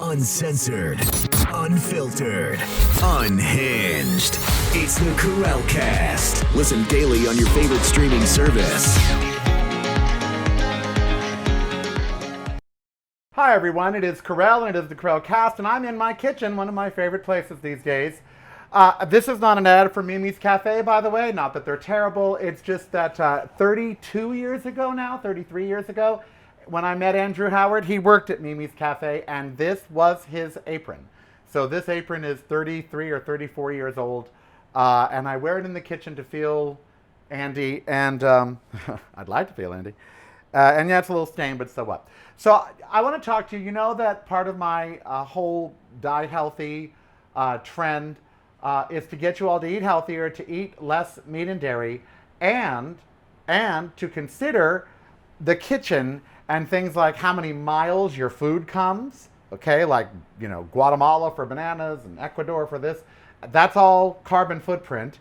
Uncensored, unfiltered, unhinged. It's the Karel Cast. Listen daily on your favorite streaming service. Hi everyone, it is Karel and it is the Karel Cast, and I'm in my kitchen, one of my favorite places these days. This is not an ad for Mimi's Cafe, by the way, not that they're terrible. It's just that 33 years ago, when I met Andrew Howard, he worked at Mimi's Cafe, and this was his apron. So this apron is 33 or 34 years old, and I wear it in the kitchen to feel Andy, and I'd like to feel Andy. And yeah, it's a little stained, but so what? So I want to talk to you. You know that part of my whole die healthy trend is to get you all to eat healthier, to eat less meat and dairy, and to consider the kitchen and things like how many miles your food comes. Okay, like, you know, Guatemala for bananas and Ecuador for this. That's all carbon footprint.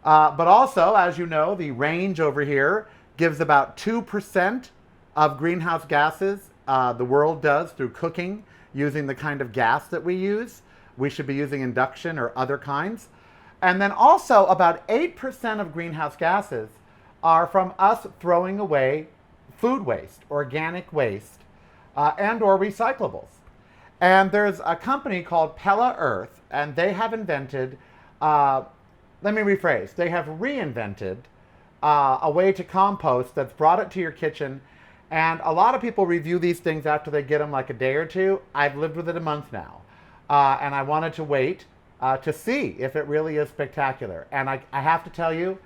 But also, as you know, the range over here gives about 2% of greenhouse gases the world does through cooking using the kind of gas that we use. We should be using induction or other kinds. And then also about 8% of greenhouse gases are from us throwing away food waste, organic waste, and or recyclables. And there's a company called Pella Earth, and they have invented, let me rephrase, they have reinvented a way to compost that's brought it to your kitchen. And a lot of people review these things after they get them like a day or two. I've lived with it a month now. And I wanted to wait to see if it really is spectacular. And I have to tell you,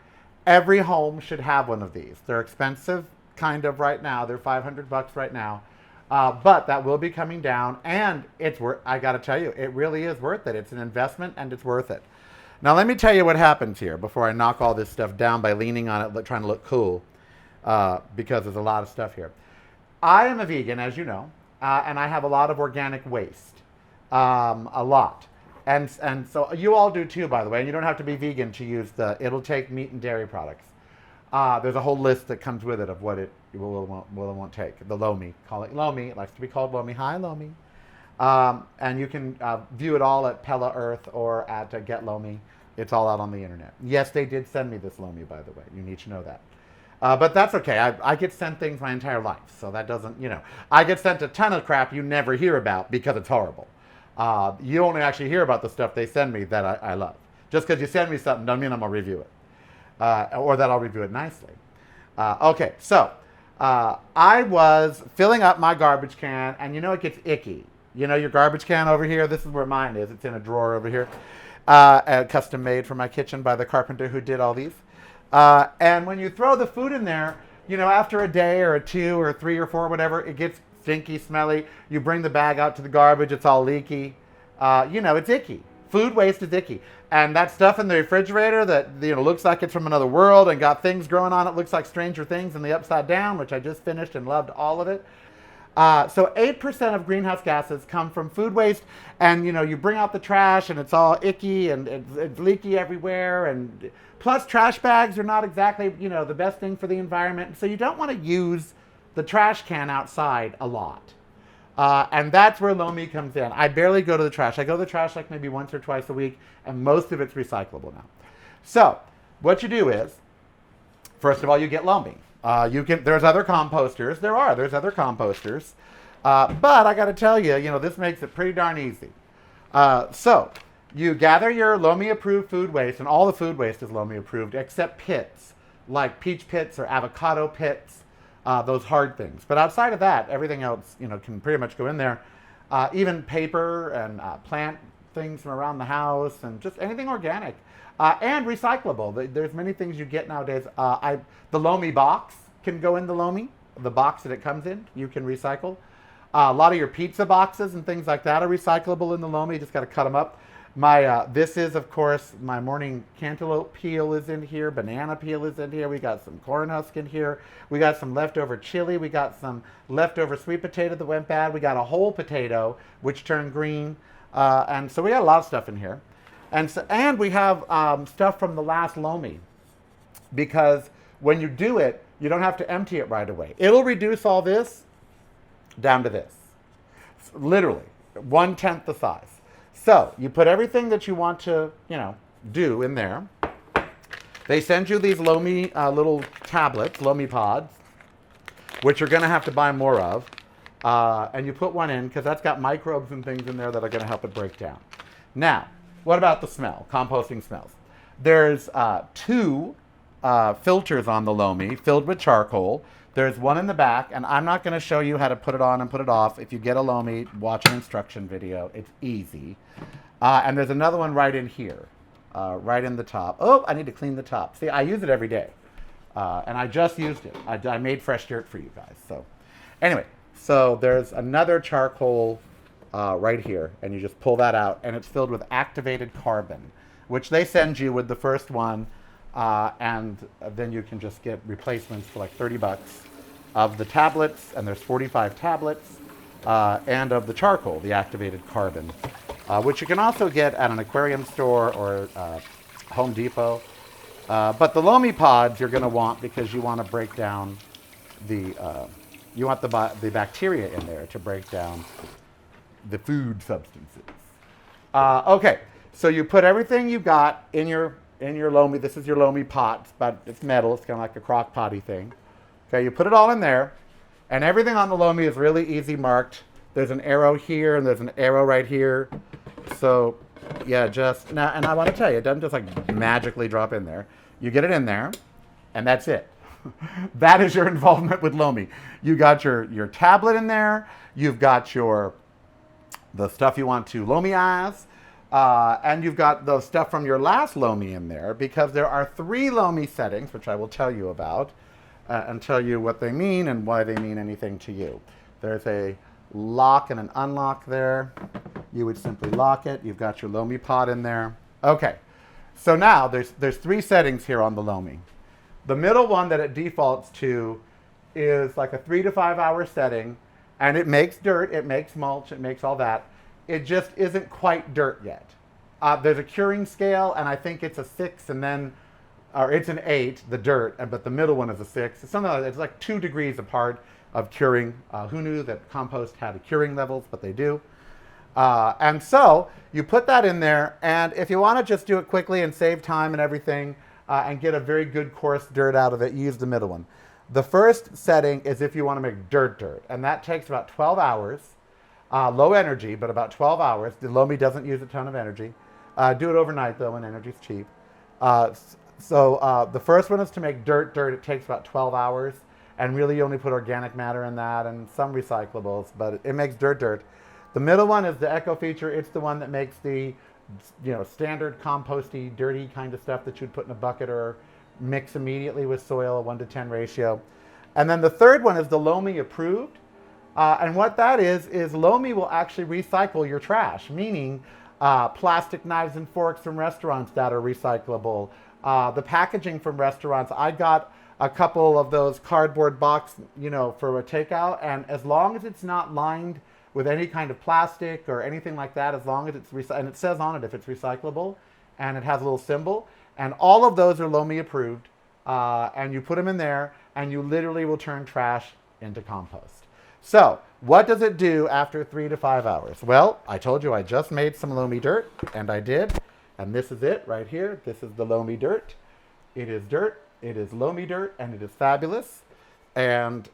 every home should have one of these. They're expensive, kind of right now. They're $500 right now. But that will be coming down. And it's worth, I got to tell you, it really is worth it. It's an investment and it's worth it. Now, let me tell you what happens here before I knock all this stuff down by leaning on it, trying to look cool. Because there's a lot of stuff here. I am a vegan, as you know, and I have a lot of organic waste, a lot. And so you all do too, by the way, and you don't have to be vegan to use it'll take meat and dairy products. There's a whole list that comes with it of what it will and won't take. The Lomi, call it Lomi, it likes to be called Lomi. Hi, Lomi. And you can view it all at Pella Earth or at Get Lomi. It's all out on the internet. Yes, they did send me this Lomi, by the way. You need to know that. But that's okay. I get sent things my entire life, so that doesn't, you know. I get sent a ton of crap you never hear about because it's horrible. You only actually hear about the stuff they send me that I love. Just because you send me something doesn't mean I'm going to review it. Or that I'll review it nicely. Okay, so I was filling up my garbage can, and you know it gets icky. You know your garbage can over here? This is where mine is. It's in a drawer over here. Custom made for my kitchen by the carpenter who did all these. And when you throw the food in there, you know, after a day or a 2 or 3 or 4, whatever, it gets stinky, smelly. You bring the bag out to the garbage, it's all leaky. You know, it's icky. Food waste is icky. And that stuff in the refrigerator that, you know, looks like it's from another world and got things growing on it, looks like Stranger Things in the Upside Down, which I just finished and loved all of it. So 8% of greenhouse gases come from food waste, and you know, you bring out the trash and it's all icky and it's leaky everywhere, and plus trash bags are not exactly, you know, the best thing for the environment, so you don't want to use the trash can outside a lot. And that's where Lomi comes in. I barely go to the trash. I go to the trash like maybe once or twice a week, and most of it's recyclable now. So what you do is, first of all, you get Lomi. There's other composters. There's other composters. But I got to tell you, you know, this makes it pretty darn easy. So you gather your Lomi approved food waste, and all the food waste is Lomi approved except pits, like peach pits or avocado pits, those hard things. But outside of that, everything else, you know, can pretty much go in there. Even paper and plant things from around the house and just anything organic. And recyclable. There's many things you get nowadays. The Lomi box can go in the Lomi. The box that it comes in, you can recycle. A lot of your pizza boxes and things like that are recyclable in the Lomi. You just got to cut them up. This is, of course, my morning cantaloupe peel is in here. Banana peel is in here. We got some corn husk in here. We got some leftover chili. We got some leftover sweet potato that went bad. We got a whole potato, which turned green. And so we got a lot of stuff in here. And we have stuff from the last Lomi, because when you do it, you don't have to empty it right away. It'll reduce all this down to this. Literally. 1/10 the size. So you put everything that you want to, do in there. They send you these Lomi little tablets, Lomi pods, which you're going to have to buy more of. And you put one in because that's got microbes and things in there that are going to help it break down. Now, what about the smell? Composting smells. There's 2 filters on the Lomi filled with charcoal. There's one in the back, and I'm not going to show you how to put it on and put it off. If you get a Lomi, watch an instruction video. It's easy. And there's another one right in here, right in the top. Oh, I need to clean the top. See, I use it every day, and I just used it. I made fresh dirt for you guys. So anyway, so there's another charcoal right here, and you just pull that out, and it's filled with activated carbon, which they send you with the first one. And then you can just get replacements for like $30 of the tablets, and there's 45 tablets, and of the charcoal, the activated carbon, which you can also get at an aquarium store or Home Depot. But the Lomi pods you're going to want because you want to break down you want the bacteria in there to break down the food substances. Okay, so you put everything you got in your Lomi. This is your Lomi pot, but it's metal. It's kind of like a crock potty thing. Okay, you put it all in there, and everything on the Lomi is really easy marked. There's an arrow here, and there's an arrow right here. So, yeah, just now, and I want to tell you, it doesn't just like magically drop in there. You get it in there, and that's it. That is your involvement with Lomi. You got your tablet in there. You've got the stuff you want to Lomiize. And you've got the stuff from your last Lomi in there, because there are 3 Lomi settings, which I will tell you about, and tell you what they mean and why they mean anything to you. There's a lock and an unlock there. You would simply lock it. You've got your Lomi pod in there. Okay, so now there's 3 settings here on the Lomi. The middle one that it defaults to is like a 3 to 5 hour setting, and it makes dirt, it makes mulch, it makes all that. It just isn't quite dirt yet. There's a curing scale, and I think it's a 6, or it's an 8, the dirt, but the middle one is a 6. It's something like, it's like 2 degrees apart of curing. Who knew that compost had curing levels, but they do. And so you put that in there, and if you want to just do it quickly and save time and everything, and get a very good coarse dirt out of it, use the middle one. The first setting is if you want to make dirt, and that takes about 12 hours. Low energy, but about 12 hours. The Lomi doesn't use a ton of energy. Do it overnight, though, when energy's cheap. So the first one is to make dirt. It takes about 12 hours. And really, you only put organic matter in that and some recyclables, but it makes dirt. The middle one is the Eco feature. It's the one that makes the standard composty, dirty kind of stuff that you'd put in a bucket or mix immediately with soil, a 1-to-10 ratio. And then the third one is the Lomi approved. And what that is Lomi will actually recycle your trash, meaning plastic knives and forks from restaurants that are recyclable, the packaging from restaurants. I got a couple of those cardboard box, for a takeout, and as long as it's not lined with any kind of plastic or anything like that, as long as it's and it says on it if it's recyclable, and it has a little symbol, and all of those are Lomi approved, and you put them in there, and you literally will turn trash into compost. So, what does it do after 3 to 5 hours? Well, I told you I just made some Lomi dirt, and I did, and this is it right here. This is the Lomi dirt. It is Lomi dirt, and it is fabulous. And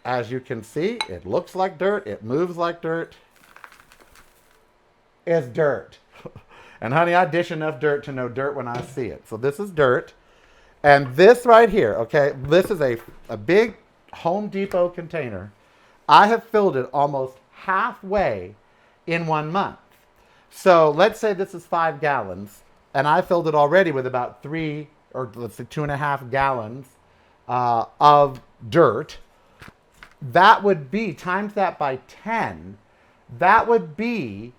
as you can see, it looks like dirt, it moves like dirt. It's dirt. And honey, I dish enough dirt to know dirt when I see it. So this is dirt. And this right here, okay, this is a big Home Depot container. I have filled it almost halfway in 1 month. So let's say this is 5 gallons, and I filled it already with about 3, or let's say 2.5 gallons of dirt. That would be, times that by 10, that would be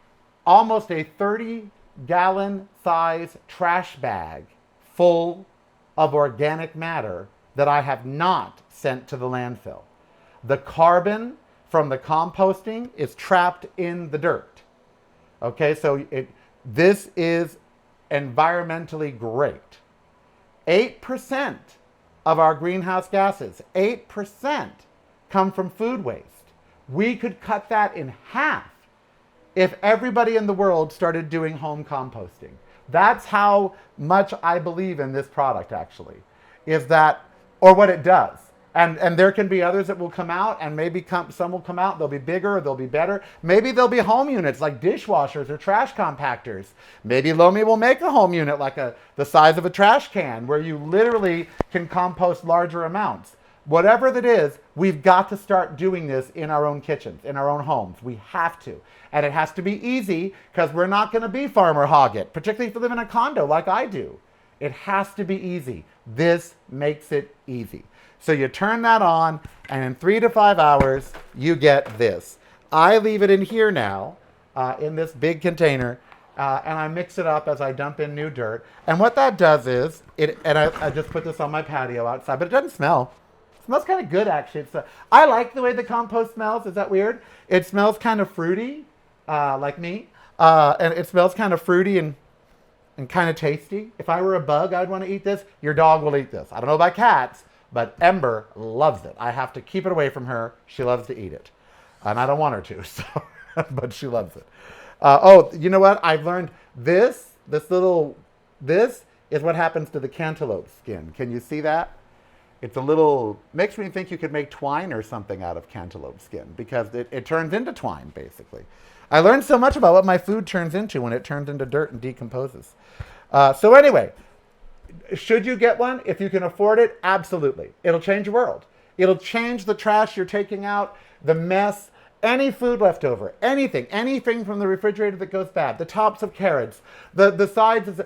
almost a 30-gallon size trash bag full of organic matter that I have not sent to the landfill. The carbon from the composting is trapped in the dirt. Okay, so this is environmentally great. 8% of our greenhouse gases, 8% come from food waste. We could cut that in half if everybody in the world started doing home composting. That's how much I believe in this product, actually, is that, or what it does. And there can be others that will come out, and maybe some will come out, they'll be bigger, they'll be better. Maybe they'll be home units like dishwashers or trash compactors. Maybe Lomi will make a home unit like the size of a trash can where you literally can compost larger amounts. Whatever that is, we've got to start doing this in our own kitchens, in our own homes. We have to. And it has to be easy because we're not going to be Farmer Hoggett, particularly if you live in a condo like I do. It has to be easy. This makes it easy. So you turn that on, and in 3 to 5 hours, you get this. I leave it in here now, in this big container, and I mix it up as I dump in new dirt. And what that does is, I just put this on my patio outside, but it doesn't smell. It smells kind of good, actually. I like the way the compost smells. Is that weird? It smells kind of fruity, like me. And it smells kind of fruity and kind of tasty. If I were a bug, I'd want to eat this. Your dog will eat this. I don't know about cats, but Ember loves it. I have to keep it away from her. She loves to eat it. And I don't want her to, so but she loves it. Oh, you know what? I've learned this is what happens to the cantaloupe skin. Can you see that? It's a little, makes me think you could make twine or something out of cantaloupe skin because it turns into twine, basically. I learned so much about what my food turns into when it turns into dirt and decomposes. So anyway, should you get one? If you can afford it, absolutely. It'll change your world. It'll change the trash you're taking out, the mess, any food left over, anything from the refrigerator that goes bad, the tops of carrots, the sides of,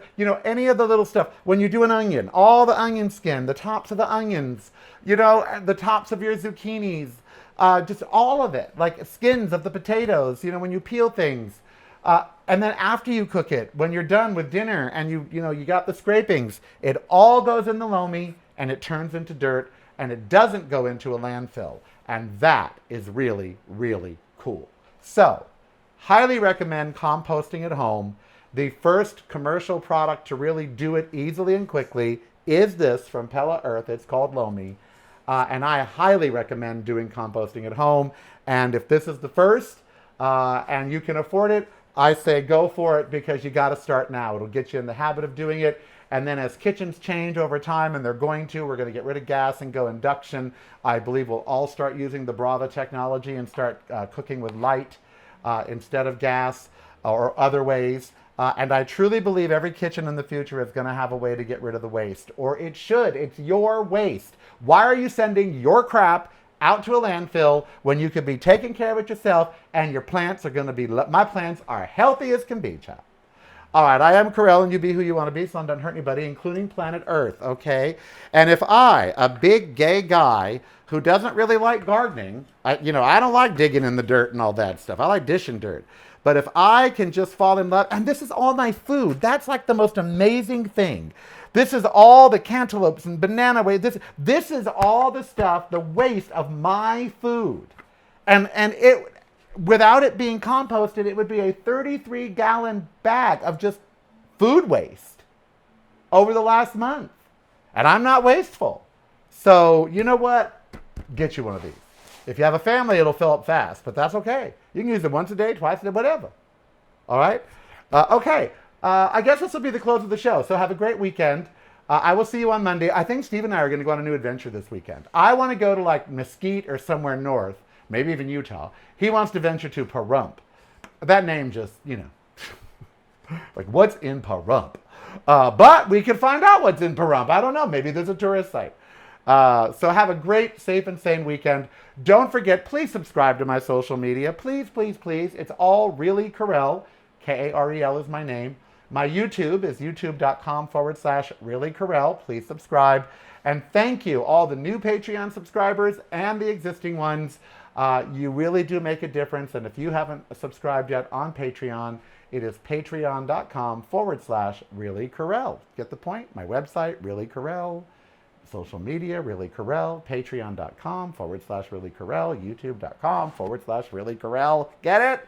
any of the little stuff. When you do an onion, all the onion skin, the tops of the onions, the tops of your zucchinis, just all of it, like skins of the potatoes, when you peel things. And then after you cook it, when you're done with dinner and you got the scrapings, it all goes in the Lomi and it turns into dirt and it doesn't go into a landfill. And that is really, really cool. So, highly recommend composting at home. The first commercial product to really do it easily and quickly is this from Pella Earth. It's called Lomi. And I highly recommend doing composting at home. And if this is the first and you can afford it, I say go for it because you got to start now. It'll get you in the habit of doing it. And then as kitchens change over time, and we're going to get rid of gas and go induction. I believe we'll all start using the Brava technology and start cooking with light instead of gas or other ways. And I truly believe every kitchen in the future is going to have a way to get rid of the waste. Or it should. It's your waste. Why are you sending your crap out to a landfill when you could be taking care of it yourself and your plants are going to be... My plants are healthy as can be, chap. All right, I am Karel, and you be who you want to be, so I don't hurt anybody, including planet Earth, okay? And if I, a big gay guy who doesn't really like gardening, I don't like digging in the dirt and all that stuff. I like dishing dirt. But if I can just fall in love, and this is all my food, that's like the most amazing thing. This is all the cantaloupes and banana waste. This is all the stuff, the waste of my food. And it... Without it being composted, it would be a 33-gallon bag of just food waste over the last month. And I'm not wasteful. So, you know what? Get you one of these. If you have a family, it'll fill up fast, but that's okay. You can use it once a day, twice a day, whatever. All right? Okay. I guess this will be the close of the show. So have a great weekend. I will see you on Monday. I think Steve and I are going to go on a new adventure this weekend. I want to go to like Mesquite or somewhere north. Maybe even Utah. He wants to venture to Pahrump. That name just, like what's in Pahrump? But we can find out what's in Pahrump. I don't know. Maybe there's a tourist site. So have a great, safe, and sane weekend. Don't forget, please subscribe to my social media. Please, please, please. It's all Really Karel. Karel is my name. My YouTube is youtube.com/Really Karel. Please subscribe. And thank you, all the new Patreon subscribers and the existing ones. You really do make a difference. And if you haven't subscribed yet on Patreon, it is patreon.com/Really Karel. Get the point? My website, Really Karel. Social media, Really Karel. Patreon.com/Really Karel. YouTube.com/Really Karel. Get it?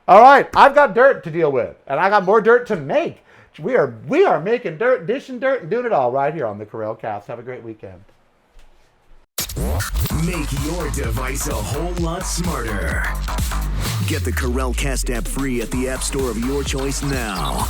All right. I've got dirt to deal with, and I got more dirt to make. We are making dirt, dishing dirt, and doing it all right here on the Karel Cast. Have a great weekend. Make your device a whole lot smarter. Get the Karel Cast app free at the App Store of your choice now.